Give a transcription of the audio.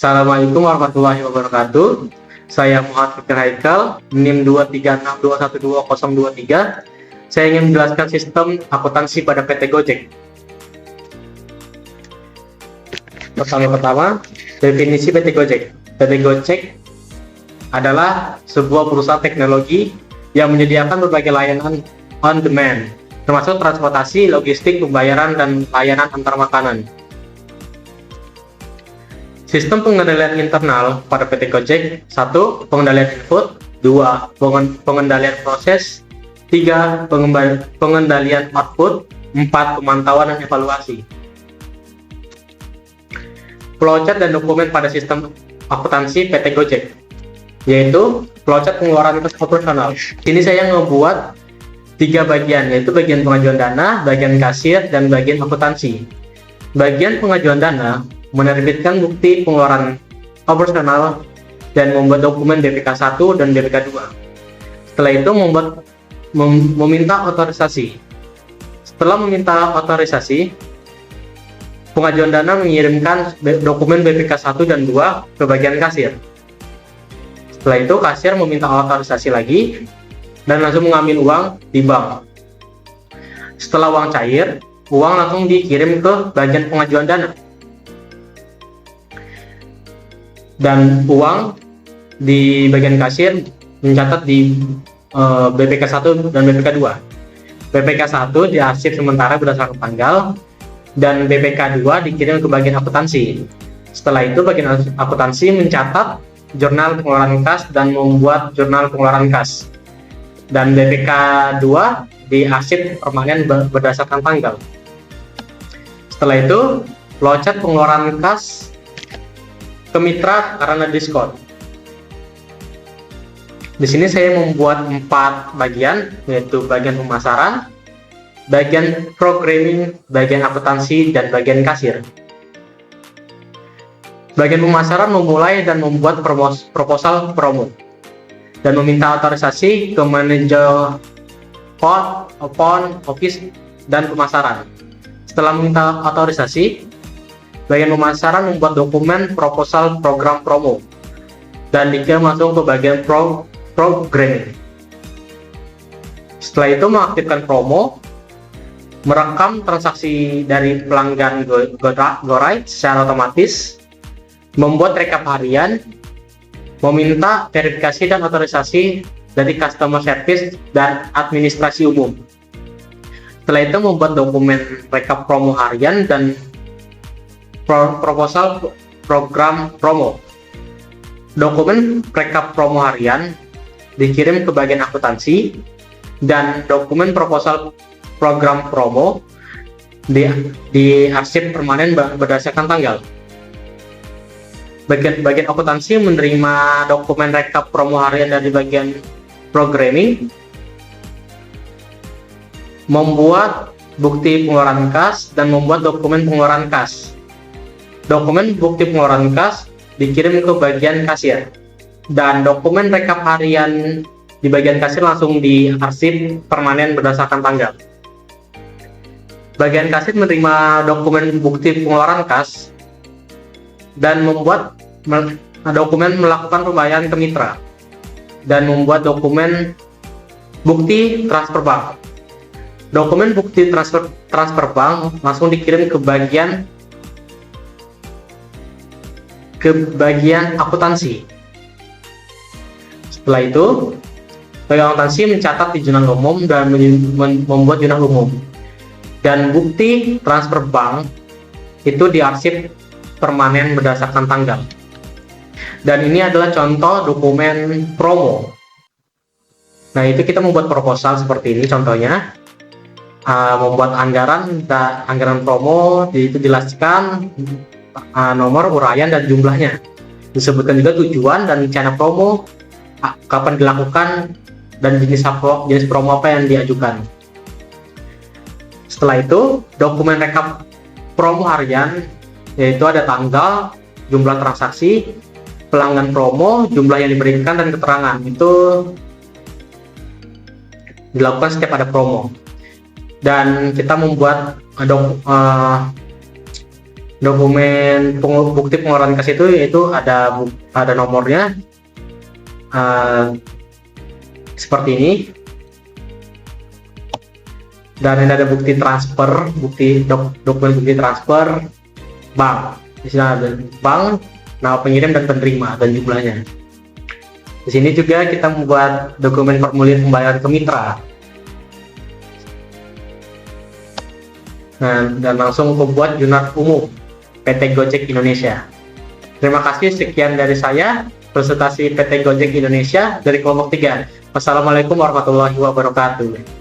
Assalamualaikum warahmatullahi wabarakatuh. Saya Muhammad Fikri Haikal, NIM 236212023. Saya ingin menjelaskan sistem akuntansi pada PT Gojek. Pertama, definisi PT Gojek. PT Gojek adalah sebuah perusahaan teknologi yang menyediakan berbagai layanan on demand, termasuk transportasi, logistik, pembayaran, dan layanan antar makanan. Sistem pengendalian internal pada PT Gojek: 1. Pengendalian input, 2. Pengendalian proses, 3. Pengendalian output, 4. Pemantauan dan evaluasi. Flowchart dan dokumen pada sistem akuntansi PT Gojek, yaitu flowchart pengeluaran kas operasional. Ini saya ngebuat 3 bagian, yaitu bagian pengajuan dana, bagian kasir, dan bagian akuntansi. Bagian pengajuan dana menerbitkan bukti pengeluaran operasional dan membuat dokumen BPK 1 dan BPK 2. Setelah itu meminta otorisasi. Setelah meminta otorisasi, pengajuan dana mengirimkan dokumen BPK 1 dan 2 ke bagian kasir. Setelah itu kasir meminta otorisasi lagi dan langsung mengambil uang di bank. Setelah uang cair, uang langsung dikirim ke bagian pengajuan dana. Dan uang di bagian kasir mencatat di BPK 1 dan BPK 2. BPK 1 diarsip sementara berdasarkan tanggal, dan BPK 2 dikirim ke bagian akuntansi. Setelah itu bagian akuntansi mencatat jurnal pengeluaran kas dan membuat jurnal pengeluaran kas. Dan BPK 2 diarsip permanen berdasarkan tanggal. Setelah itu flowchart pengeluaran kas ke mitra karena diskon. Di sini saya membuat 4 bagian, yaitu bagian pemasaran, bagian programming, bagian akuntansi, dan bagian kasir. Bagian pemasaran memulai dan membuat proposal promo dan meminta otorisasi ke manajer office dan pemasaran. Setelah meminta otorisasi, bagian pemasaran membuat dokumen proposal program promo dan dikirim langsung ke bagian programming. Setelah itu mengaktifkan promo, merekam transaksi dari pelanggan GoRide secara otomatis, membuat rekap harian, meminta verifikasi dan otorisasi dari customer service dan administrasi umum. Setelah itu membuat dokumen rekap promo harian dan proposal program promo. Dokumen rekap promo harian dikirim ke bagian akuntansi, dan dokumen proposal program promo diarsip permanen berdasarkan tanggal. Bagian akuntansi menerima dokumen rekap promo harian dari bagian programming, membuat bukti pengeluaran kas, dan membuat dokumen pengeluaran kas. Dokumen bukti pengeluaran kas dikirim ke bagian kasir, dan dokumen rekap harian di bagian kasir langsung diarsip permanen berdasarkan tanggal. Bagian kasir menerima dokumen bukti pengeluaran kas dan membuat dokumen melakukan pembayaran ke mitra, dan membuat dokumen bukti transfer bank. Dokumen bukti transfer bank langsung dikirim ke bagian akuntansi. Setelah itu, bagian akuntansi mencatat di jurnal umum dan membuat jurnal umum. Dan bukti transfer bank itu diarsip permanen berdasarkan tanggal. Dan ini adalah contoh dokumen promo. Nah, itu kita membuat proposal seperti ini contohnya. Membuat anggaran promo, itu dijelaskan nomor, uraian, dan jumlahnya. Disebutkan juga tujuan dan rencana promo, kapan dilakukan, dan jenis promo apa yang diajukan. Setelah itu, dokumen rekap promo harian, yaitu ada tanggal, jumlah transaksi, pelanggan promo, jumlah yang diberikan, dan keterangan. Itu dilakukan setiap ada promo. Dan kita membuat Dokumen bukti pengeluaran kas itu yaitu ada nomornya seperti ini, dan ini ada bukti transfer, dokumen bukti transfer bank. Di sini ada bank, nama pengirim dan penerima dan jumlahnya. Di sini juga kita membuat dokumen formulir pembayaran ke mitra. Nah, dan langsung membuat Junat Umum PT Gojek Indonesia. Terima kasih, sekian dari saya, presentasi PT Gojek Indonesia dari kelompok 3. Wassalamualaikum warahmatullahi wabarakatuh.